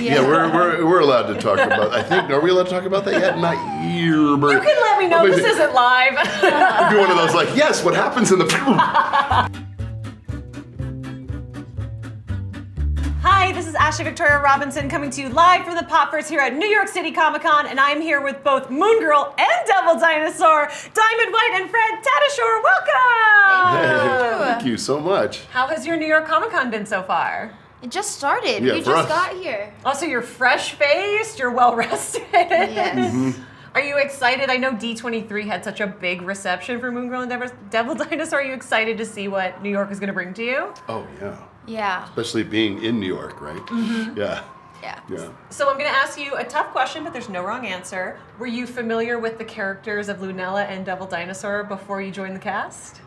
Yeah, we're allowed to talk about. I think are we allowed to talk about that yet? Not here, but you can let me know. This isn't live. It'd be one of those like, yes, what happens in the. Hi, this is Ashley Victoria Robinson coming to you live from the Popverse here at New York City Comic Con, and I'm here with both Moon Girl and Devil Dinosaur, Diamond White and Fred Tatasciore. Welcome! Thank you so much. How has your New York Comic Con been so far? It just started. Yeah, we for just us. got here. Also, you're fresh-faced, you're well-rested. Yes. Mm-hmm. Are you excited? I know D23 had such a big reception for Moon Girl and Devil Dinosaur. Are you excited to see what New York is going to bring to you? Oh yeah. Yeah. Especially being in New York, right? Mm-hmm. Yeah. Yeah. Yeah. So I'm going to ask you a tough question, but there's no wrong answer. Were you familiar with the characters of Lunella and Devil Dinosaur before you joined the cast?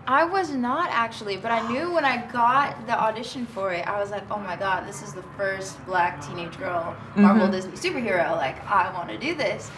I was not actually, but I knew when I got the audition for it, I was like, oh my god, this is the first black teenage girl Marvel Disney superhero. Like, I want to do this.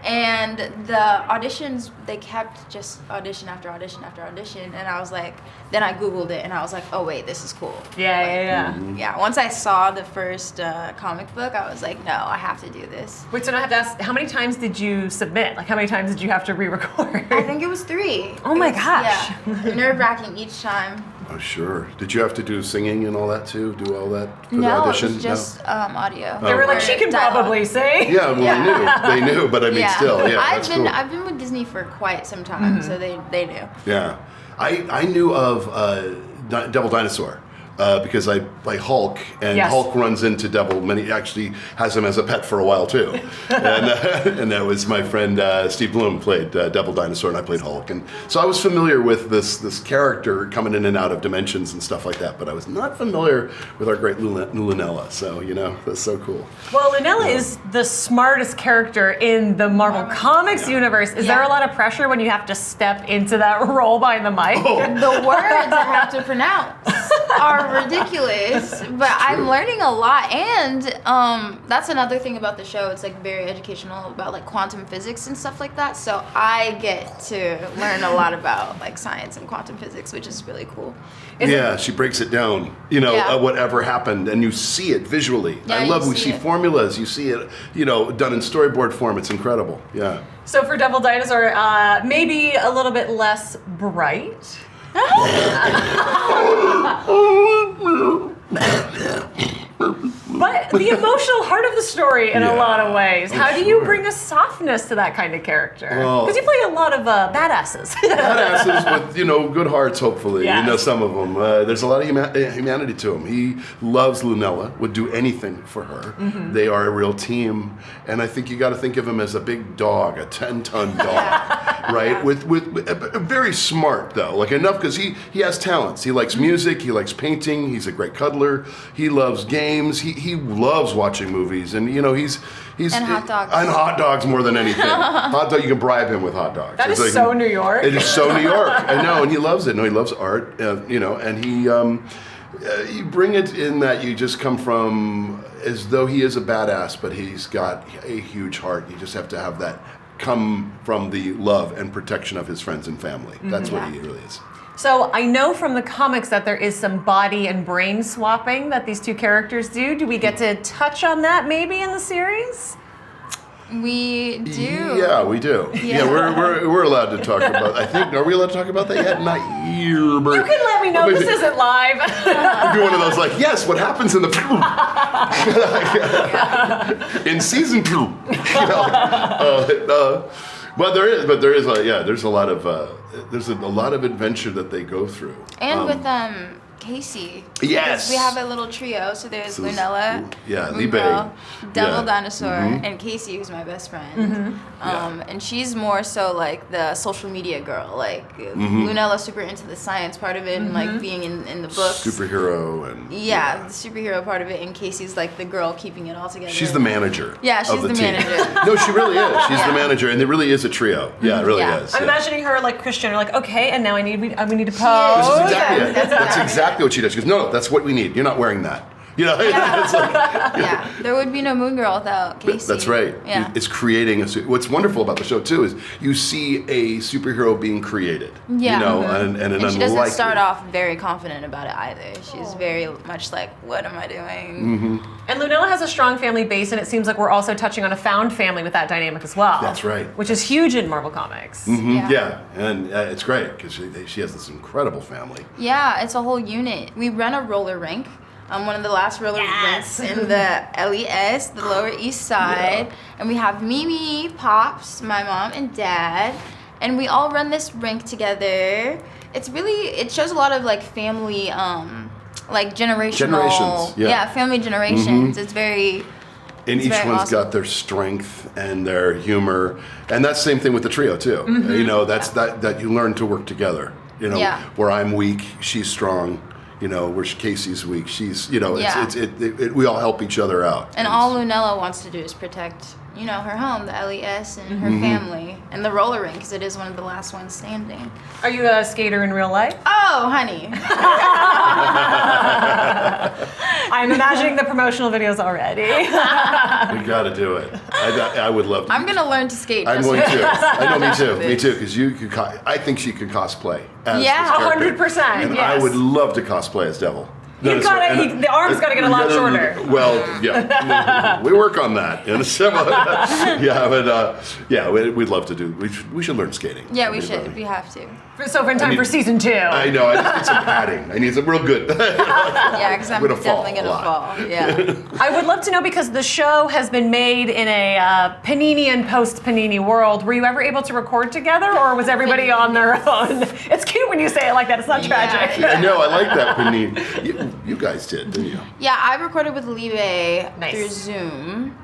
And the auditions, they kept just audition after audition after audition, and I was like, then I Googled it, and I was like, oh wait, this is cool. Yeah. Yeah, once I saw the first comic book, I was like, no, I have to do this. Wait, so now I have to ask, how many times did you submit? Like, how many times did you have to re-record? I think it was 3. Oh my It was- gosh. Yeah, nerve-wracking each time. Oh sure. Did you have to do singing and all that too? Do all that for the No, audition? it was just audio. They were like, she can Dialogue. probably sing. Yeah, well, they knew, but I mean, still, yeah, that's cool. I've been with Disney for quite some time, so they knew. Yeah, I knew of Devil Dinosaur because I play Hulk, and Yes. Hulk runs into Devil. Actually has him as a pet for a while too, and that was my friend Steve Bloom played Devil Dinosaur, and I played Hulk, and so I was familiar with this character coming in and out of dimensions and stuff like that. But I was not familiar with our great Lunella. So that's so cool. Well, Lunella is the smartest character in the Marvel Comics universe. Is there a lot of pressure when you have to step into that role behind the mic? The words I have to pronounce are ridiculous, but I'm learning a lot, and that's another thing about the show. It's like very educational about like quantum physics and stuff like that. So I get to learn a lot about like science and quantum physics, which is really cool. She breaks it down, whatever happened, and you see it visually. Yeah, I love you we see see it. formulas, you see it, done in storyboard form. It's incredible. Yeah. So for Devil Dinosaur, maybe a little bit less bright. But the emotional heart of the story in a lot of ways. How do you bring a softness to that kind of character? Well- Because you play a lot of badasses. Badasses with good hearts, hopefully. Yes. Some of them. There's a lot of humanity to him. He loves Lunella, would do anything for her. They are a real team, and I think you got to think of him as a big dog, a 10-ton dog, right? With very smart though, like enough because he has talents. He likes music. He likes painting. He's a great cuddler. He loves games. He loves watching movies, and he's And hot dogs. And hot dogs more than anything. Hot dog, you can bribe him with hot dogs. That It's is so New York. It is so New York. I know, and he loves it. No, he loves art. And he you bring it in that you just come from as though he is a badass, but he's got a huge heart. You just have to have that come from the love and protection of his friends and family. That's what he really is. So I know from the comics that there is some body and brain swapping that these two characters do. Do we get to touch on that maybe in the series? We do. Yeah, we do. Yeah, we're allowed to talk about. I think are we allowed to talk about that yet? Not here, but You can let me know. This isn't live. It'd be one of those like, yes, what happens in the in season 2? But there is there's a lot of adventure that they go through. And with Casey. Yes. We have a little trio. So there's Lunella, Moon Moon Girl, Devil Yeah. Dinosaur, and Casey, who's my best friend. And she's more so like the social media girl. Like Lunella's super into the science part of it and like being in the books. Superhero and Yeah, the superhero part of it, and Casey's like the girl keeping it all together. she's the manager. Yeah, she's of the the team. manager. No, she really is. She's the manager, and it really is a trio. Yeah, it really Yeah. is. I'm yeah. imagining her like Christian, like, okay, and now we need to This pose. is exactly it. That's exactly what she does. She goes, no, that's what we need. You're not wearing that. You know, Yeah. it's like, Yeah, there would be no Moon Girl without Casey. that's right. Yeah. It's creating what's wonderful about the show too is you see a superhero being created. Yeah. You know, and an And she doesn't unlikely. start off very confident about it either. She's very much like, what am I doing? And Lunella has a strong family base, and it seems like we're also touching on a found family with that dynamic as well. That's right. Which is huge in Marvel Comics. Yeah, and it's great because she has this incredible family. Yeah, it's a whole unit. We run a roller rink. One of the last roller Yes. rinks in the LES, the Lower East Side. Yeah. And we have Mimi, Pops, my mom, and dad. And we all run this rink together. It shows a lot of like family, like Generations, yeah. family generations. It's very... And It's each very one's awesome. got their strength and their humor, and that's the same thing with the trio too. You know, that's that you learn to work together. You know, Yeah. where I'm weak, she's strong. You know, where Casey's weak, she's. You know, Yeah. we all help each other out. And all Lunella wants to do is protect, you know, her home, the LES, and her family, and the roller rink, because it is one of the last ones standing. Are you a skater in real life? Oh, honey. I'm imagining the promotional videos already. We got to do it. I would love to. I'm going to learn to skate. I'm just going for to. I know, me too. this. Me too. Because you could. I think she could cosplay. As Yeah, this character. 100%, And yes. I would love to cosplay as Devil. You've Dinosaur. gotta- And the arm's gotta get a lot shorter. Well, yeah, we work on that. You know? Yeah, but we'd love to do. We should learn skating. Yeah, we That'd be should. funny. We have to. So in time need- for season 2. I know. I just need some padding. I need some real good. Yeah, because I'm Gonna fall definitely a going to lot. fall. Yeah. I would love to know, because the show has been made in a Panini and post-Panini world. Were you ever able to record together, or was everybody on their own? It's cute when you say it like that. It's not Yeah. tragic. I know. I like that, Panini. You guys did, didn't you? Yeah, I recorded with Libe Nice. through Zoom.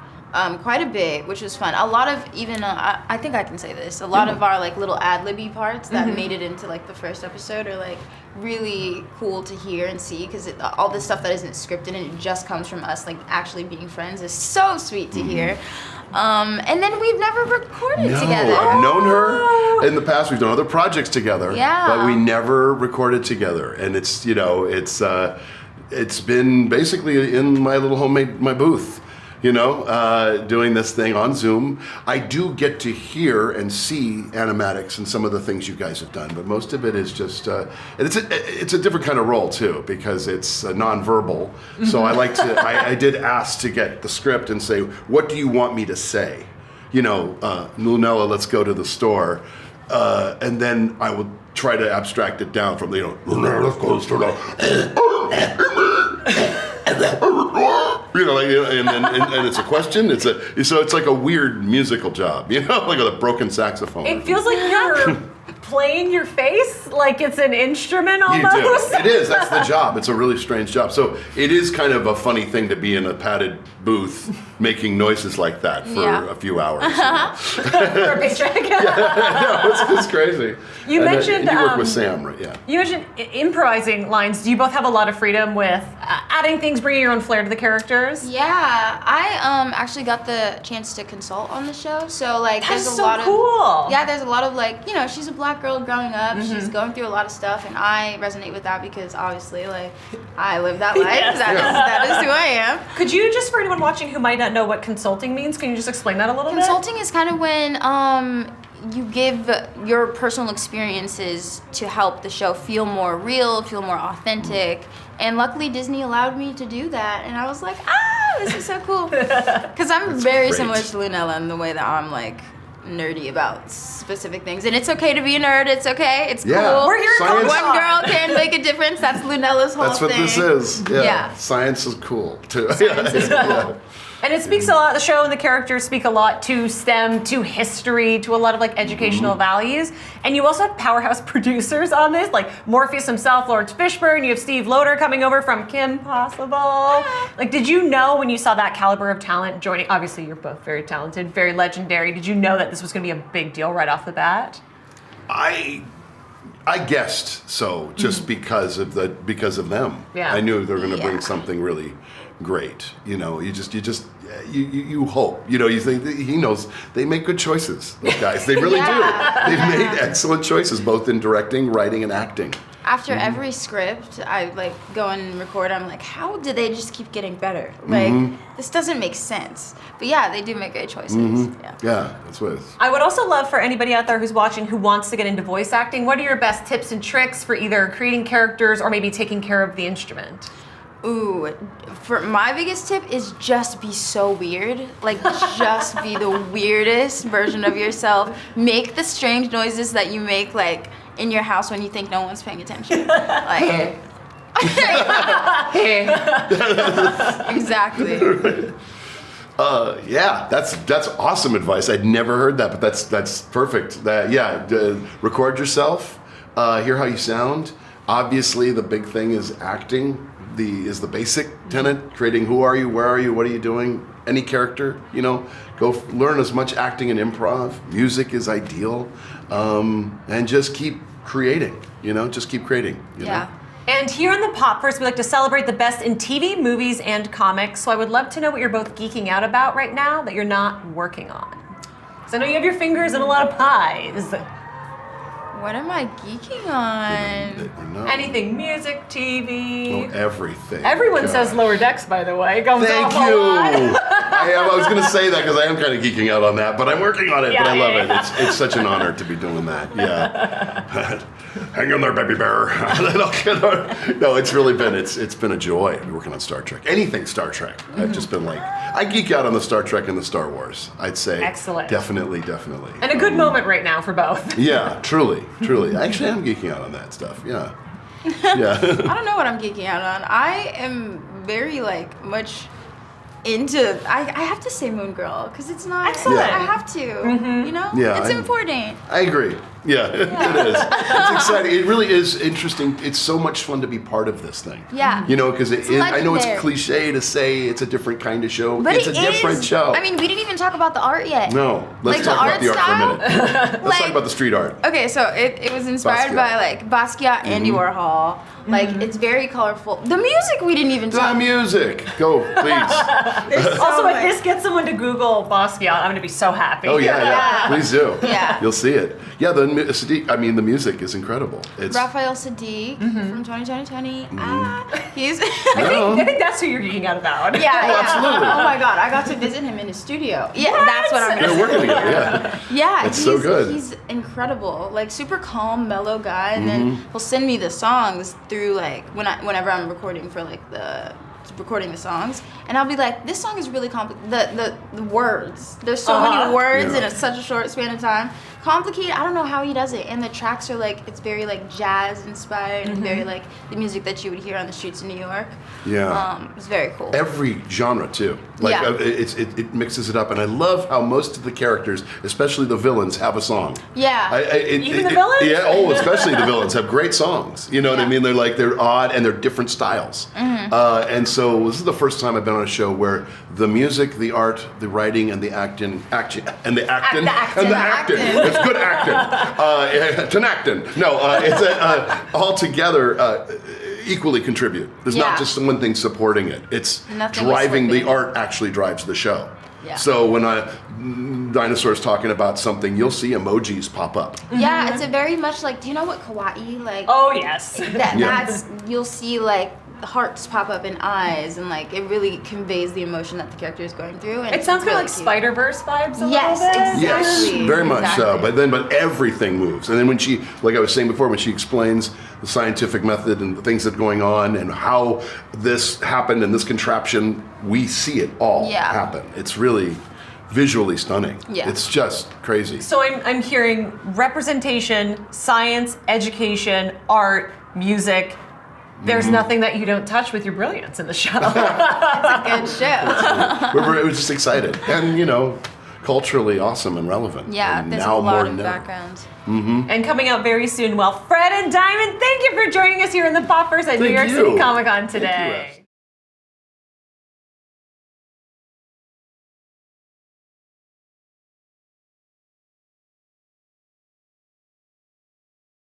Quite a bit, which was fun. A lot of even I think I can say this. A lot of our like little ad-libby parts that made it into like the first episode are like really cool to hear and see, because all this stuff that isn't scripted and it just comes from us like actually being friends is so sweet to hear. And then we've never recorded together. I've known her in the past. We've done other projects together, Yeah. but we never recorded together. And it's been basically in my little my booth. Doing this thing on Zoom. I do get to hear and see animatics and some of the things you guys have done, but most of it is just, and it's a different kind of role too, because it's nonverbal. So I did ask to get the script and say, what do you want me to say? Lunella, let's go to the store. And then I would try to abstract it down from Lunella, let's go to the store. And it's a question. So it's like a weird musical job, like a broken saxophone. It feels like you're playing your face, like it's an instrument You almost. do. It is. That's the job. It's a really strange job. So it is kind of a funny thing to be in a padded booth making noises like that for Yeah. a few hours. For a bass track. It's crazy. You mentioned, and you work with Sam, right? Yeah. You mentioned improvising lines. Do you both have a lot of freedom with adding things, bringing your own flair to the characters? Yeah, I actually got the chance to consult on the show. So like That's there's a so lot cool. of there's a lot of like, she's a black girl growing up. She's going through a lot of stuff, and I resonate with that because obviously like I live that life. Yes. That is who I am. Could you, just for anyone watching who might not know what consulting means, can you just explain that a little Consulting is kind of when you give your personal experiences to help the show feel more real, feel more authentic. And luckily Disney allowed me to do that, and I was like, this is so cool. Because I'm very great. similar to Lunella in the way that I'm like nerdy about specific things, and it's okay to be a nerd. It's okay. It's Yeah. cool. We're here at Science- One girl can make a difference. That's Lunella's whole That's what thing. this is. Yeah. Yeah. Science is cool too. Science is cool. And it speaks a lot, the show and the characters speak a lot to STEM, to history, to a lot of like educational values. And you also have powerhouse producers on this, like Morpheus himself, Lawrence Fishburne, you have Steve Loader coming over from Kim Possible. Like, did you know when you saw that caliber of talent joining, obviously you're both very talented, very legendary, did you know that this was gonna be a big deal right off the bat? I guessed so, just because of them. Yeah. I knew they were going to Yeah. bring something really great. You hope. You think that he knows they make good choices. Those guys, they really do. They've made excellent choices, both in directing, writing, and acting. After every script, I like go and record. I'm like, how do they just keep getting better? Like, this doesn't make sense. But yeah, they do make great choices. Yeah, that's what it is. I would also love for anybody out there who's watching who wants to get into voice acting, what are your best tips and tricks for either creating characters or maybe taking care of the instrument? Ooh, for my biggest tip is just be so weird. Like, just be the weirdest version of yourself. Make the strange noises that you make, like, in your house when you think no one's paying attention. Like, exactly. Yeah, that's awesome advice. I'd never heard that, but that's perfect. Record yourself, hear how you sound. Obviously, the big thing is acting. Is the basic tenet, creating who are you, where are you, what are you doing, any character, go learn as much acting and improv. Music is ideal, and just keep creating, just keep creating. You know? And here on the Popverse, we like to celebrate the best in TV, movies, and comics. So I would love to know what you're both geeking out about right now that you're not working on. Because I know you have your fingers in a lot of pies. What am I geeking on? No. Anything, music, TV. Oh, everything. Everyone says Lower Decks, by the way. Comes Thank off you. a lot. I was going to say that because I am kind of geeking out on that, but I'm working on it. Yeah, but I love yeah. it. It's such an honor to be doing that. Yeah. Hang in there, baby bear. No, it's really been it's been a joy working on Star Trek. Anything Star Trek. I've just been like, I geek out on the Star Trek and the Star Wars. I'd say. Excellent. Definitely. And a good moment right now for both. Yeah, truly. I actually am geeking out on that stuff. Yeah. Yeah. I don't know what I'm geeking out on. I am very much into. I have to say Moon Girl because it's not. Excellent. I have to. Yeah, it's important. I agree. Yeah, it is. It's exciting. It really is interesting. It's so much fun to be part of this thing. Yeah. Because I know it's legendary. cliche to say it's a different kind of show. But it's a different show. I mean, we didn't even talk about the art yet. No. Let's talk about the art for a minute. Let's talk about the street art. Okay, so it was inspired by Basquiat, Andy Warhol. It's very colorful. The music we didn't even talk. The music. Go, please. Also, if this gets someone to Google Basquiat, I'm going to be so happy. Oh yeah. Please do. Yeah. You'll see it. Yeah, the music is incredible. It's Raphael Sadiq from 2020. He's. I think that's who you're geeking out about. Yeah, absolutely. Oh my God, I got to visit him in his studio. Yeah, that's what I'm. They're working together. Yeah. Yeah, It's so good. He's incredible. Super calm, mellow guy, and then he'll send me the songs through whenever I'm recording for recording the songs, and I'll be like, this song is really complicated. The words, there's so many words in such a short span of time. Complicated. I don't know how he does it, and the tracks are it's very jazz inspired, and very the music that you would hear on the streets of New York. Yeah. It's very cool. Every genre too. It mixes it up, and I love how most of the characters, especially the villains, have a song. Yeah. Even the villains? Yeah. Oh, especially the villains have great songs. You know what I mean? They're odd and they're different styles. And so this is the first time I've been on a show where the music, the art, the writing, and the acting. It's good acting. Tenactin. No, it's all together. Equally contribute. There's not just one thing supporting it. It's Nothing driving. is The slipping. art actually drives the show. Yeah. So when Dinosaur's talking about something, you'll see emojis pop up. Yeah, it's a very much do you know what kawaii Oh yes. That's you'll see the hearts pop up in eyes, and it really conveys the emotion that the character is going through. And It sounds kind of really like cute. Spider-Verse vibes a Yes, little bit. exactly. Yes, very much so. Exactly. But everything moves. And then when she, like I was saying before, when she explains the scientific method and the things that are going on and how this happened and this contraption, we see it all happen. It's really visually stunning. Yeah. It's just crazy. So I'm hearing representation, science, education, art, music. There's nothing that you don't touch with your brilliance in the show. It's a good show. We're just excited. And, culturally awesome and relevant. Yeah, and there's now a more lot than of ever. background. And coming out very soon, Fred and Diamond, thank you for joining us here in the Popverse at New York you. City Comic Con Thank you, today.